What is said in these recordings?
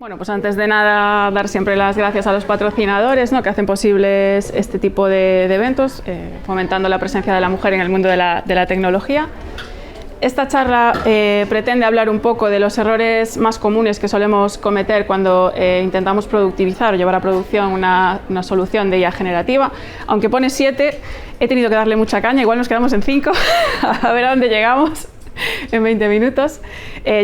Bueno, pues antes de nada, dar siempre las gracias a los patrocinadores, ¿no?, que hacen posibles este tipo de eventos, fomentando la presencia de la mujer en el mundo de la tecnología. Esta charla pretende hablar un poco de los errores más comunes que solemos cometer cuando intentamos productivizar o llevar a producción una solución de IA generativa. Aunque pone 7, he tenido que darle mucha caña, igual nos quedamos en 5, a ver a dónde llegamos en 20 minutos.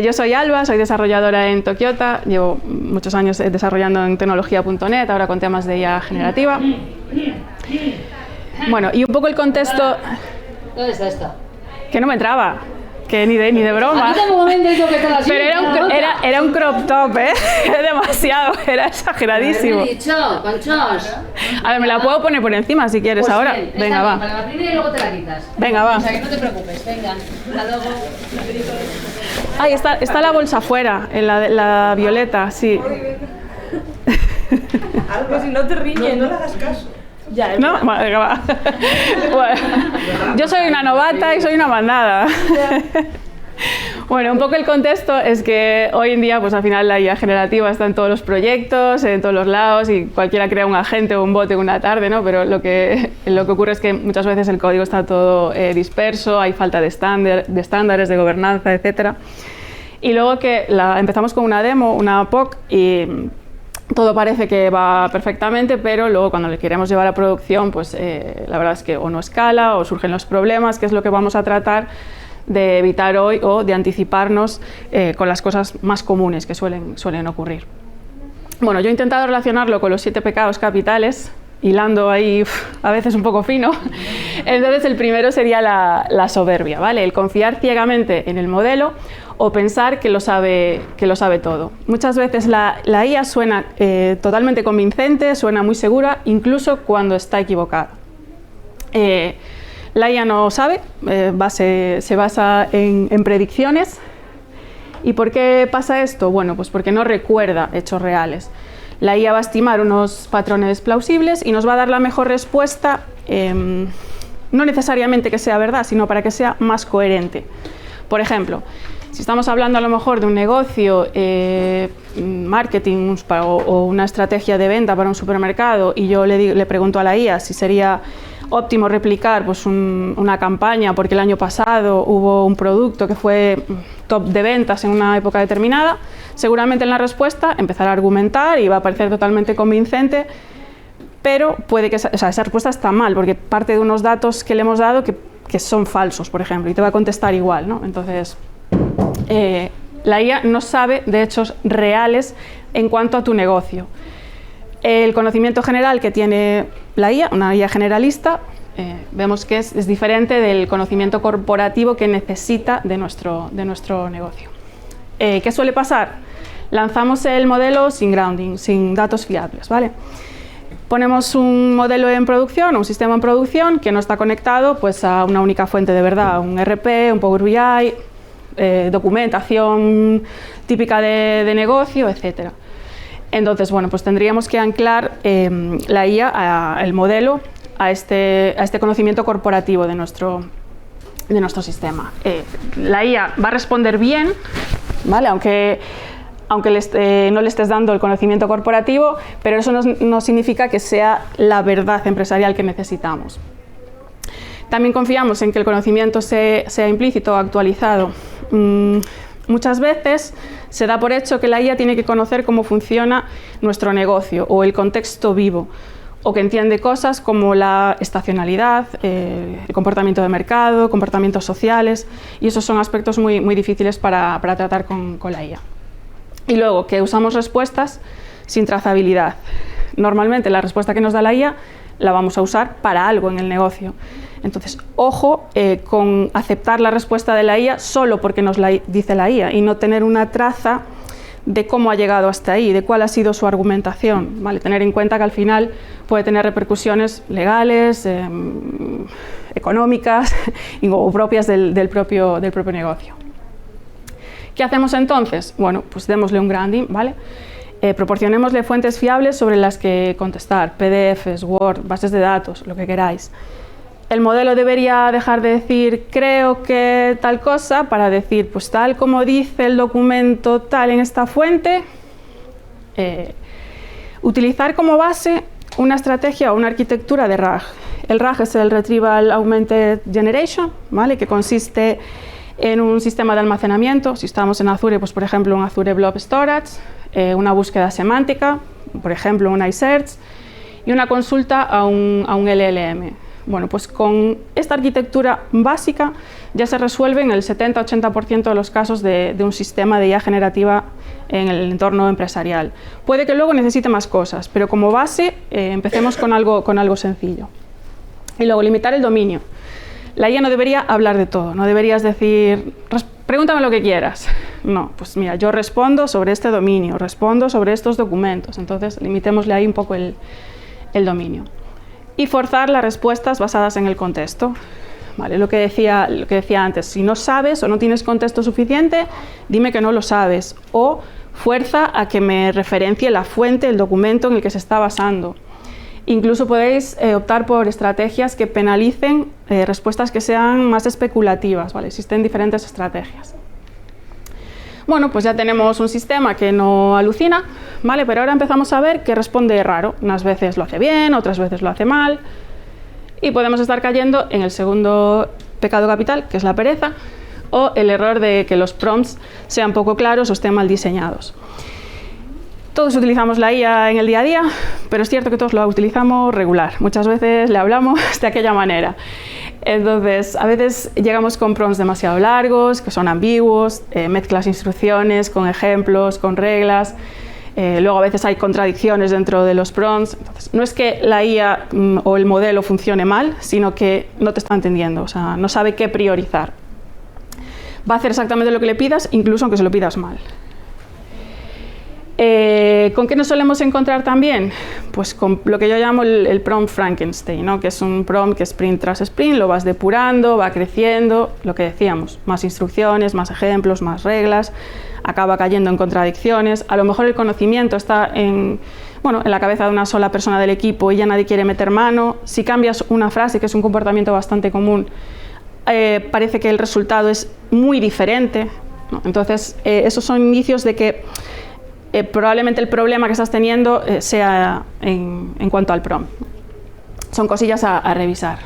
Yo soy Alba, soy desarrolladora en Tokiota, llevo muchos años desarrollando en tecnología.net, ahora con temas de IA generativa. Bueno, y un poco el contexto... ¿Dónde está esta? Que no me entraba, que ni de broma. Pero era un crop top, ¿eh? Era demasiado, era exageradísimo. A ver, me la puedo poner por encima si quieres pues ahora. Bien, venga, va. Para la primera y luego te la quitas. Venga, va. O sea, que no te preocupes, venga. Ahí está la bolsa afuera, en la violeta, sí. Algo, si no te riñen, no le hagas caso. Ya, ¿no? Venga, va. Bueno, yo soy una novata y soy una mandada. Bueno, un poco el contexto es que hoy en día, pues al final la IA generativa está en todos los proyectos, en todos los lados, y cualquiera crea un agente o un bot en una tarde, ¿no? Pero lo que ocurre es que muchas veces el código está todo disperso, hay falta de estándares, de gobernanza, etc. Y luego que empezamos con una demo, una POC, y todo parece que va perfectamente, pero luego cuando le queremos llevar a producción, pues la verdad es que o no escala o surgen los problemas, que es lo que vamos a tratar de evitar hoy o de anticiparnos con las cosas más comunes que suelen ocurrir. Bueno, yo he intentado relacionarlo con los 7 pecados capitales, hilando ahí a veces un poco fino. Entonces el primero sería la soberbia, ¿vale? El confiar ciegamente en el modelo o pensar que lo sabe todo. Muchas veces la IA suena totalmente convincente, suena muy segura, incluso cuando está equivocada. La IA no sabe, se basa en predicciones. ¿Y por qué pasa esto? Bueno, pues porque no recuerda hechos reales. La IA va a estimar unos patrones plausibles y nos va a dar la mejor respuesta, no necesariamente que sea verdad, sino para que sea más coherente. Por ejemplo, si estamos hablando a lo mejor de un negocio, marketing o una estrategia de venta para un supermercado, y yo le pregunto a la IA si sería óptimo replicar pues, una campaña porque el año pasado hubo un producto que fue top de ventas en una época determinada, seguramente en la respuesta empezará a argumentar y va a parecer totalmente convincente, pero puede que esa respuesta está mal porque parte de unos datos que le hemos dado que son falsos, por ejemplo, y te va a contestar igual, ¿no? Entonces, la IA no sabe de hechos reales en cuanto a tu negocio. El conocimiento general que tiene la IA, una IA generalista, vemos que es diferente del conocimiento corporativo que necesita de nuestro negocio. ¿Qué suele pasar? Lanzamos el modelo sin grounding, sin datos fiables, ¿vale? Ponemos un modelo en producción, un sistema en producción que no está conectado pues, a una única fuente de verdad, un RP, un Power BI, documentación típica de negocio, etc. Entonces, bueno, pues tendríamos que anclar la IA, el modelo, a este conocimiento corporativo de nuestro sistema. La IA va a responder bien, ¿vale? Aunque no le estés dando el conocimiento corporativo, pero eso no significa que sea la verdad empresarial que necesitamos. También confiamos en que el conocimiento sea implícito o actualizado. Muchas veces se da por hecho que la IA tiene que conocer cómo funciona nuestro negocio o el contexto vivo, o que entiende cosas como la estacionalidad, el comportamiento de mercado, comportamientos sociales, y esos son aspectos muy, muy difíciles para tratar con la IA. Y luego, que usamos respuestas sin trazabilidad. Normalmente la respuesta que nos da la IA la vamos a usar para algo en el negocio. Entonces, ojo con aceptar la respuesta de la IA solo porque nos la dice la IA y no tener una traza de cómo ha llegado hasta ahí, de cuál ha sido su argumentación, ¿vale? Tener en cuenta que al final puede tener repercusiones legales, económicas o propias del propio negocio. ¿Qué hacemos entonces? Bueno, pues démosle un grounding, ¿vale? Proporcionémosle fuentes fiables sobre las que contestar, PDFs, Word, bases de datos, lo que queráis. El modelo debería dejar de decir creo que tal cosa para decir pues tal como dice el documento tal en esta fuente, utilizar como base una estrategia o una arquitectura de RAG. El RAG es el Retrieval Augmented Generation, ¿vale? Que consiste en un sistema de almacenamiento. Si estamos en Azure, pues por ejemplo un Azure Blob Storage, una búsqueda semántica, por ejemplo un iSearch, y una consulta a un LLM. Bueno, pues con esta arquitectura básica ya se resuelven el 70-80% de los casos de un sistema de IA generativa en el entorno empresarial. Puede que luego necesite más cosas, pero como base empecemos con algo sencillo. Y luego limitar el dominio. La IA no debería hablar de todo, no deberías decir, pregúntame lo que quieras. No, pues mira, yo respondo sobre este dominio, respondo sobre estos documentos, entonces limitémosle ahí un poco el dominio. Y forzar las respuestas basadas en el contexto. Vale, lo que decía antes, si no sabes o no tienes contexto suficiente, dime que no lo sabes, o fuerza a que me referencie la fuente, el documento en el que se está basando. Incluso podéis optar por estrategias que penalicen respuestas que sean más especulativas, ¿vale? Existen diferentes estrategias. Bueno, pues ya tenemos un sistema que no alucina, ¿vale? Pero ahora empezamos a ver que responde raro. Unas veces lo hace bien, otras veces lo hace mal. Y podemos estar cayendo en el segundo pecado capital, que es la pereza, o el error de que los prompts sean poco claros o estén mal diseñados. Todos utilizamos la IA en el día a día, pero es cierto que todos la utilizamos regular. Muchas veces le hablamos de aquella manera. Entonces, a veces llegamos con prompts demasiado largos, que son ambiguos, mezclas instrucciones con ejemplos, con reglas. Luego a veces hay contradicciones dentro de los prompts. Entonces, no es que la IA o el modelo funcione mal, sino que no te está entendiendo, o sea, no sabe qué priorizar. Va a hacer exactamente lo que le pidas, incluso aunque se lo pidas mal. ¿Con qué nos solemos encontrar también? Pues con lo que yo llamo el prompt Frankenstein, ¿no? Que es un prompt que sprint tras sprint lo vas depurando, va creciendo, lo que decíamos, más instrucciones, más ejemplos, más reglas, acaba cayendo en contradicciones. A lo mejor el conocimiento está en la cabeza de una sola persona del equipo y ya nadie quiere meter mano. Si cambias una frase, que es un comportamiento bastante común, parece que el resultado es muy diferente, ¿no? Entonces, esos son indicios de que probablemente el problema que estás teniendo sea en cuanto al prompt. Son cosillas a revisar.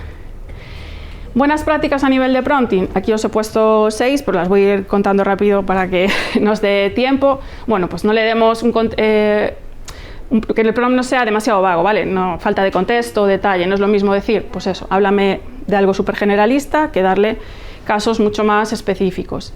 Buenas prácticas a nivel de prompting. Aquí os he puesto 6, pero las voy a ir contando rápido para que nos dé tiempo. Bueno, pues no le demos que el prompt no sea demasiado vago, ¿vale? No, falta de contexto, detalle. No es lo mismo decir, pues eso, háblame de algo súper generalista que darle casos mucho más específicos.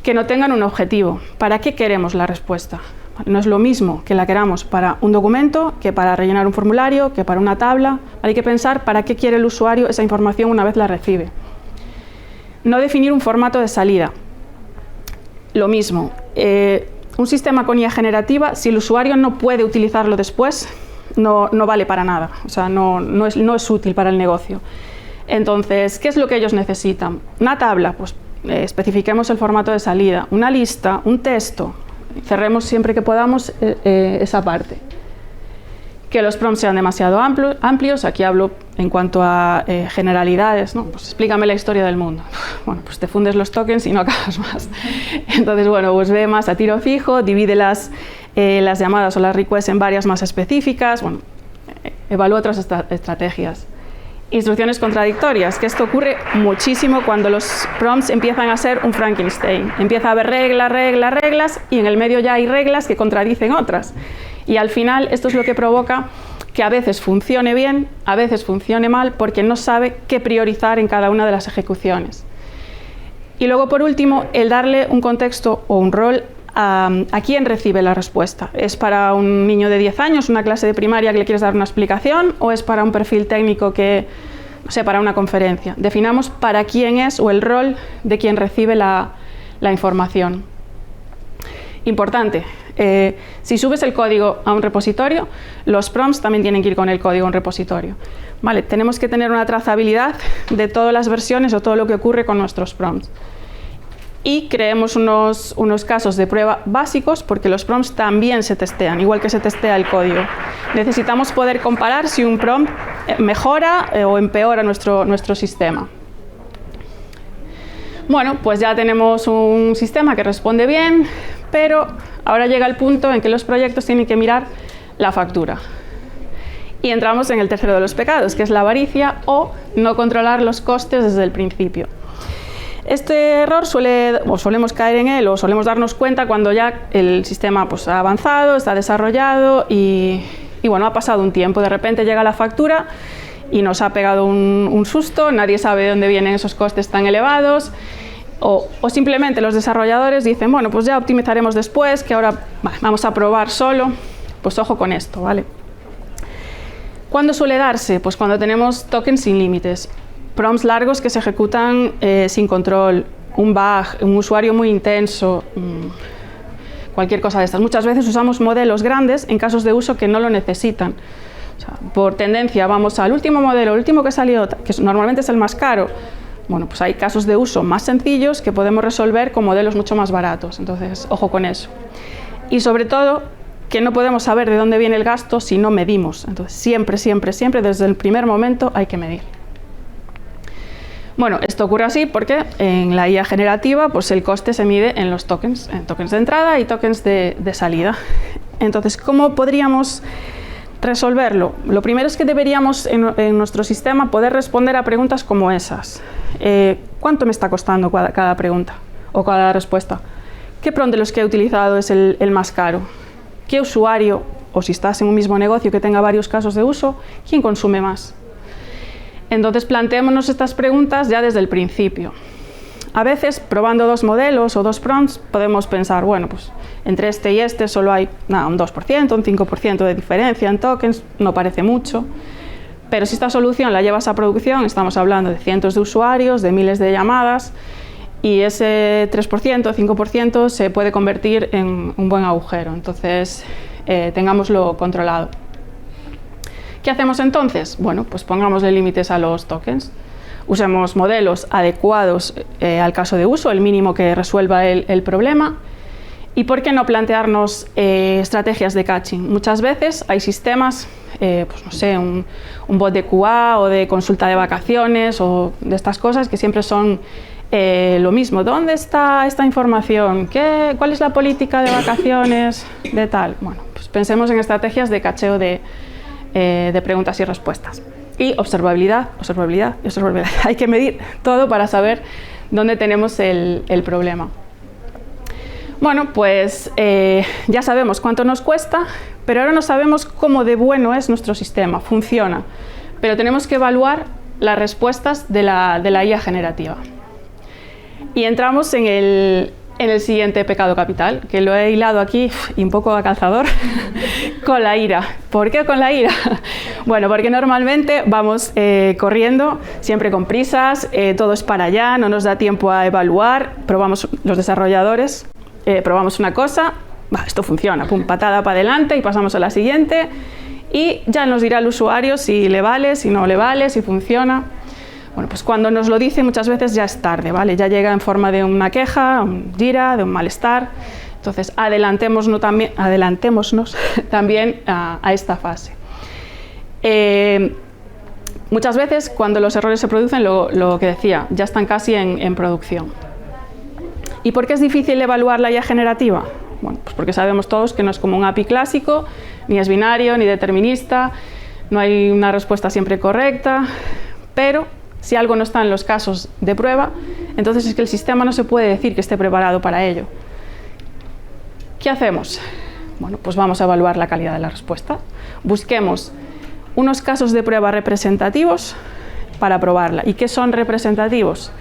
Que no tengan un objetivo. ¿Para qué queremos la respuesta? No es lo mismo que la queramos para un documento, que para rellenar un formulario, que para una tabla. Hay que pensar para qué quiere el usuario esa información una vez la recibe. No definir un formato de salida. Lo mismo. Un sistema con IA generativa, si el usuario no puede utilizarlo después, no vale para nada. O sea, no es útil para el negocio. Entonces, ¿qué es lo que ellos necesitan? Una tabla, pues especifiquemos el formato de salida. Una lista, un texto. Cerremos siempre que podamos esa parte. Que los prompts sean demasiado amplios, aquí hablo en cuanto a generalidades, ¿no? Pues explícame la historia del mundo. Bueno, pues te fundes los tokens y no acabas más. Entonces, bueno, pues ve más a tiro fijo, divide las llamadas o las requests en varias más específicas, bueno, evalúa otras estrategias. Instrucciones contradictorias, que esto ocurre muchísimo cuando los prompts empiezan a ser un Frankenstein. Empieza a haber reglas, y en el medio ya hay reglas que contradicen otras. Y al final esto es lo que provoca que a veces funcione bien, a veces funcione mal, porque no sabe qué priorizar en cada una de las ejecuciones. Y luego, por último, el darle un contexto o un rol a quién recibe la respuesta. ¿Es para un niño de 10 años, una clase de primaria que le quieres dar una explicación, o es para un perfil técnico que, no sé, para una conferencia? Definamos para quién es o el rol de quien recibe la información. Importante, si subes el código a un repositorio, los prompts también tienen que ir con el código a un repositorio. Vale, tenemos que tener una trazabilidad de todas las versiones o todo lo que ocurre con nuestros prompts. Y creemos unos casos de prueba básicos, porque los prompts también se testean, igual que se testea el código. Necesitamos poder comparar si un prompt mejora o empeora nuestro sistema. Bueno, pues ya tenemos un sistema que responde bien, pero ahora llega el punto en que los proyectos tienen que mirar la factura. Y entramos en el tercero de los pecados, que es la avaricia o no controlar los costes desde el principio. Este error solemos caer en él o solemos darnos cuenta cuando ya el sistema pues, ha avanzado, está desarrollado y bueno, ha pasado un tiempo. De repente llega la factura y nos ha pegado un susto, nadie sabe de dónde vienen esos costes tan elevados o simplemente los desarrolladores dicen, bueno, pues ya optimizaremos después, que ahora vamos a probar solo. Pues ojo con esto, ¿vale? ¿Cuándo suele darse? Pues cuando tenemos tokens sin límites, prompts largos que se ejecutan sin control, un bug, un usuario muy intenso, cualquier cosa de estas. Muchas veces usamos modelos grandes en casos de uso que no lo necesitan. O sea, por tendencia vamos al último modelo, el último que salió, que normalmente es el más caro. Bueno, pues hay casos de uso más sencillos que podemos resolver con modelos mucho más baratos. Entonces, ojo con eso. Y sobre todo, que no podemos saber de dónde viene el gasto si no medimos. Entonces, siempre, siempre, siempre, desde el primer momento hay que medir. Bueno, esto ocurre así porque en la IA generativa pues el coste se mide en los tokens, en tokens de entrada y tokens de salida. Entonces, ¿cómo podríamos resolverlo? Lo primero es que deberíamos en nuestro sistema poder responder a preguntas como esas. ¿Cuánto me está costando cada pregunta o cada respuesta? ¿Qué prompt de los que he utilizado es el más caro? ¿Qué usuario, o si estás en un mismo negocio que tenga varios casos de uso, quién consume más? Entonces planteémonos estas preguntas ya desde el principio. A veces, probando dos modelos o dos prompts, podemos pensar, bueno, pues entre este y este solo hay un 2%, un 5% de diferencia en tokens, no parece mucho. Pero si esta solución la llevas a producción, estamos hablando de cientos de usuarios, de miles de llamadas, y ese 3%, 5% se puede convertir en un buen agujero. Entonces, tengámoslo controlado. ¿Qué hacemos entonces? Bueno, pues pongámosle límites a los tokens. Usemos modelos adecuados al caso de uso, el mínimo que resuelva el problema. ¿Y por qué no plantearnos estrategias de caching? Muchas veces hay sistemas, pues no sé, un bot de QA o de consulta de vacaciones o de estas cosas que siempre son lo mismo. ¿Dónde está esta información? ¿Cuál es la política de vacaciones de tal? Bueno, pues pensemos en estrategias de cacheo de preguntas y respuestas. Y observabilidad. Hay que medir todo para saber dónde tenemos el problema. Bueno, pues ya sabemos cuánto nos cuesta, pero ahora no sabemos cómo de bueno es nuestro sistema, funciona. Pero tenemos que evaluar las respuestas de la IA generativa. Y entramos en el siguiente pecado capital, que lo he hilado aquí y un poco a calzador, con la ira. ¿Por qué con la ira? Bueno, porque normalmente vamos corriendo, siempre con prisas, todo es para allá, no nos da tiempo a evaluar, probamos los desarrolladores, probamos una cosa, esto funciona, pum, patada para adelante y pasamos a la siguiente y ya nos dirá el usuario si le vale, si no le vale, si funciona. Bueno, pues cuando nos lo dice muchas veces ya es tarde, ¿vale? Ya llega en forma de una queja, un gira, de un malestar. Entonces, adelantémonos también a esta fase. Muchas veces, cuando los errores se producen, lo que decía, ya están casi en producción. ¿Y por qué es difícil evaluar la IA generativa? Bueno, pues porque sabemos todos que no es como un API clásico, ni es binario, ni determinista, no hay una respuesta siempre correcta, pero si algo no está en los casos de prueba, entonces es que el sistema no se puede decir que esté preparado para ello. ¿Qué hacemos? Bueno, pues vamos a evaluar la calidad de la respuesta. Busquemos unos casos de prueba representativos para probarla. ¿Y qué son representativos?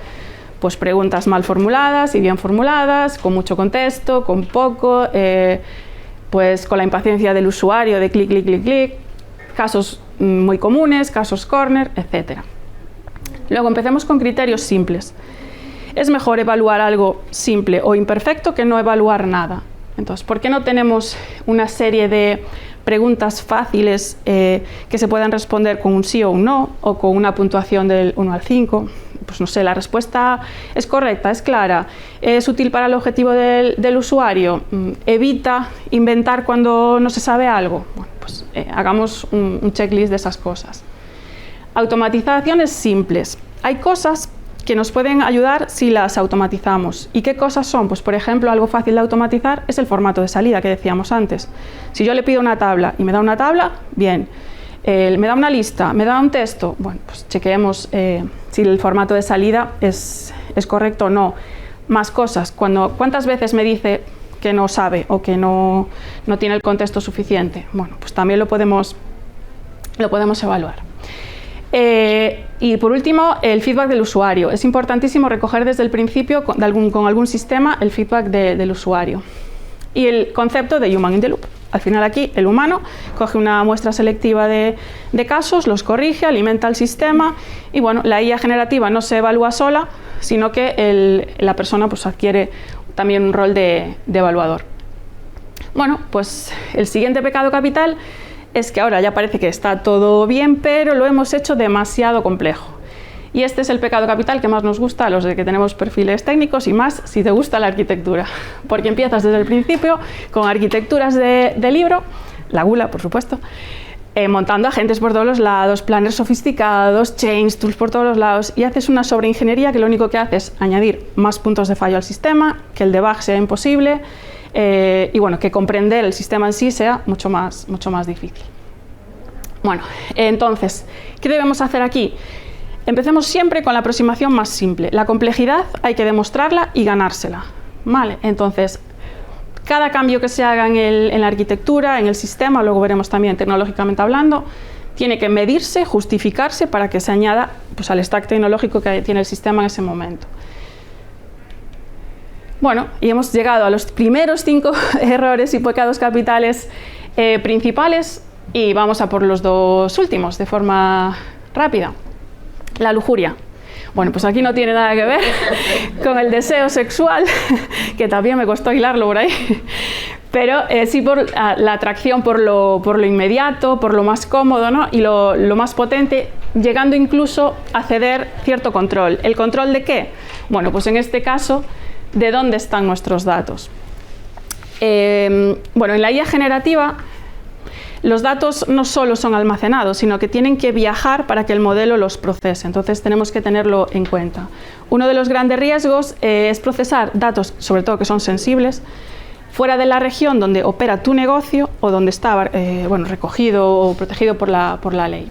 Pues preguntas mal formuladas y bien formuladas, con mucho contexto, con poco, pues con la impaciencia del usuario de clic, clic, clic, clic, casos muy comunes, casos corner, etc. Luego empecemos con criterios simples. Es mejor evaluar algo simple o imperfecto que no evaluar nada. Entonces, ¿por qué no tenemos una serie de preguntas fáciles que se puedan responder con un sí o un no, o con una puntuación del 1 al 5? Pues no sé, la respuesta es correcta, es clara, es útil para el objetivo del usuario, evita inventar cuando no se sabe algo. Bueno, pues hagamos un checklist de esas cosas. Automatizaciones simples. Hay cosas que nos pueden ayudar si las automatizamos. ¿Y qué cosas son? Pues por ejemplo, algo fácil de automatizar es el formato de salida que decíamos antes. Si yo le pido una tabla y me da una tabla, bien. Me da una lista, me da un texto, bueno, pues chequeemos si el formato de salida es correcto o no. Más cosas, ¿cuántas veces me dice que no sabe o que no tiene el contexto suficiente? Bueno, pues también lo podemos evaluar. Y por último, el feedback del usuario. Es importantísimo recoger desde el principio con algún sistema el feedback del usuario. Y el concepto de human in the loop. Al final aquí el humano coge una muestra selectiva de casos, los corrige, alimenta el sistema y bueno, la IA generativa no se evalúa sola, sino que la persona pues adquiere también un rol de evaluador. Bueno, pues el siguiente pecado capital es que ahora ya parece que está todo bien, pero lo hemos hecho demasiado complejo. Y este es el pecado capital que más nos gusta a los de que tenemos perfiles técnicos y más si te gusta la arquitectura. Porque empiezas desde el principio con arquitecturas de libro, la gula por supuesto, montando agentes por todos los lados, planners sofisticados, change tools por todos los lados y haces una sobreingeniería que lo único que hace es añadir más puntos de fallo al sistema, que el debug sea imposible y bueno, que comprender el sistema en sí sea mucho más difícil. Bueno, entonces, ¿qué debemos hacer aquí? Empecemos siempre con la aproximación más simple. La complejidad hay que demostrarla y ganársela. ¿Vale? Entonces, cada cambio que se haga en la arquitectura, en el sistema, luego veremos también tecnológicamente hablando, tiene que medirse, justificarse para que se añada pues, al stack tecnológico que tiene el sistema en ese momento. Bueno, y hemos llegado a los primeros 5 errores y pecados capitales principales y vamos a por los 2 últimos de forma rápida. La lujuria. Bueno, pues aquí no tiene nada que ver con el deseo sexual, que también me costó hilarlo por ahí, pero sí por la atracción por lo inmediato, por lo más cómodo, ¿no? Y lo más potente, llegando incluso a ceder cierto control. ¿El control de qué? Bueno, pues en este caso, ¿de dónde están nuestros datos? Bueno, en la IA generativa, los datos no solo son almacenados, sino que tienen que viajar para que el modelo los procese. Entonces tenemos que tenerlo en cuenta. Uno de los grandes riesgos es procesar datos, sobre todo que son sensibles, fuera de la región donde opera tu negocio o donde está recogido o protegido por la ley.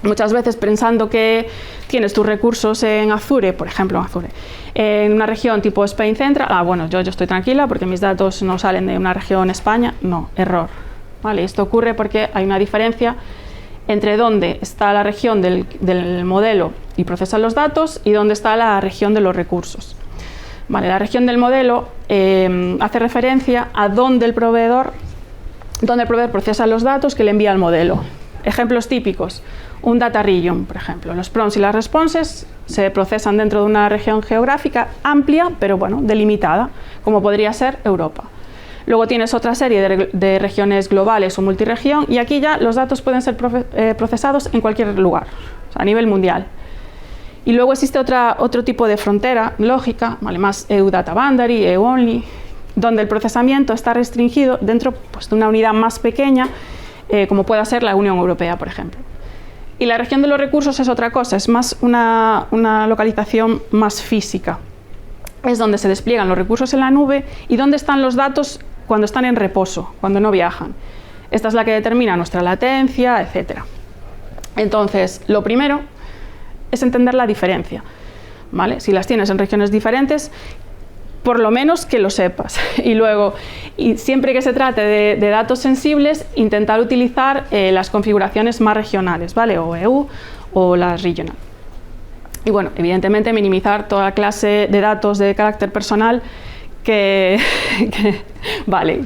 Muchas veces pensando que tienes tus recursos en Azure, por ejemplo en Azure, en una región tipo Spain Central, bueno, yo estoy tranquila porque mis datos no salen de una región España. No, error. ¿Vale? Esto ocurre porque hay una diferencia entre dónde está la región del modelo y procesa los datos y dónde está la región de los recursos. Vale, la región del modelo hace referencia a dónde el proveedor procesa los datos que le envía al modelo. Ejemplos típicos, un data region, por ejemplo. Los prompts y las responses se procesan dentro de una región geográfica amplia, pero bueno, delimitada, como podría ser Europa. Luego tienes otra serie de regiones globales o multirregión y aquí ya los datos pueden ser procesados en cualquier lugar, o sea, a nivel mundial. Y luego existe otro tipo de frontera lógica, ¿vale? Más EU Data Boundary, EU Only, donde el procesamiento está restringido dentro pues, de una unidad más pequeña, como pueda ser la Unión Europea, por ejemplo. Y la región de los recursos es otra cosa, es más una localización más física. Es donde se despliegan los recursos en la nube y donde están los datos cuando están en reposo, cuando no viajan. Esta es la que determina nuestra latencia, etc. Entonces, lo primero es entender la diferencia, ¿vale? Si las tienes en regiones diferentes, por lo menos que lo sepas. Y luego, siempre que se trate de datos sensibles, intentar utilizar las configuraciones más regionales, ¿vale? O EU o las regional. Y bueno, evidentemente minimizar toda clase de datos de carácter personal vale.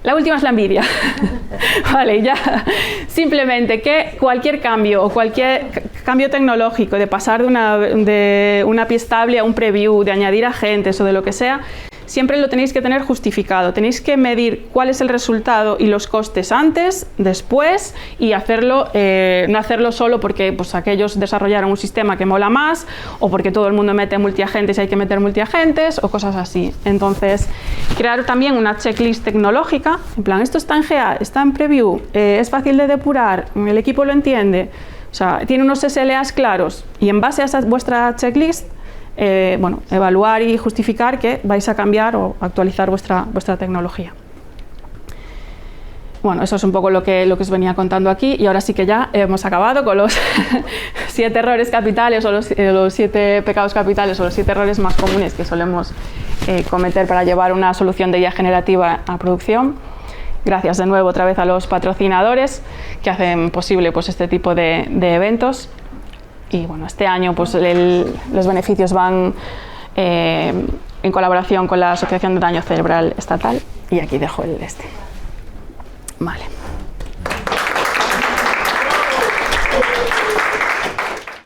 La última es la envidia. Vale, ya. Simplemente que cualquier cambio o cualquier cambio tecnológico, de pasar de una API estable a un preview, de añadir agentes o de lo que sea, siempre lo tenéis que tener justificado. Tenéis que medir cuál es el resultado y los costes antes, después y hacerlo, no hacerlo solo porque pues, aquellos desarrollaron un sistema que mola más o porque todo el mundo mete multiagentes y hay que meter multiagentes o cosas así. Entonces, crear también una checklist tecnológica, en plan, esto está en GA, está en preview, es fácil de depurar, el equipo lo entiende. O sea, tiene unos SLAs claros y en base a esa vuestra checklist, bueno, evaluar y justificar que vais a cambiar o actualizar vuestra tecnología. Bueno, eso es un poco lo que os venía contando aquí, y ahora sí que ya hemos acabado con los 7 errores capitales o los 7 pecados capitales o los 7 errores más comunes que solemos cometer para llevar una solución de IA generativa a producción. Gracias de nuevo otra vez a los patrocinadores que hacen posible pues, este tipo de eventos. Y bueno, este año pues, los beneficios van en colaboración con la Asociación de Daño Cerebral Estatal, y aquí dejo el este. Vale.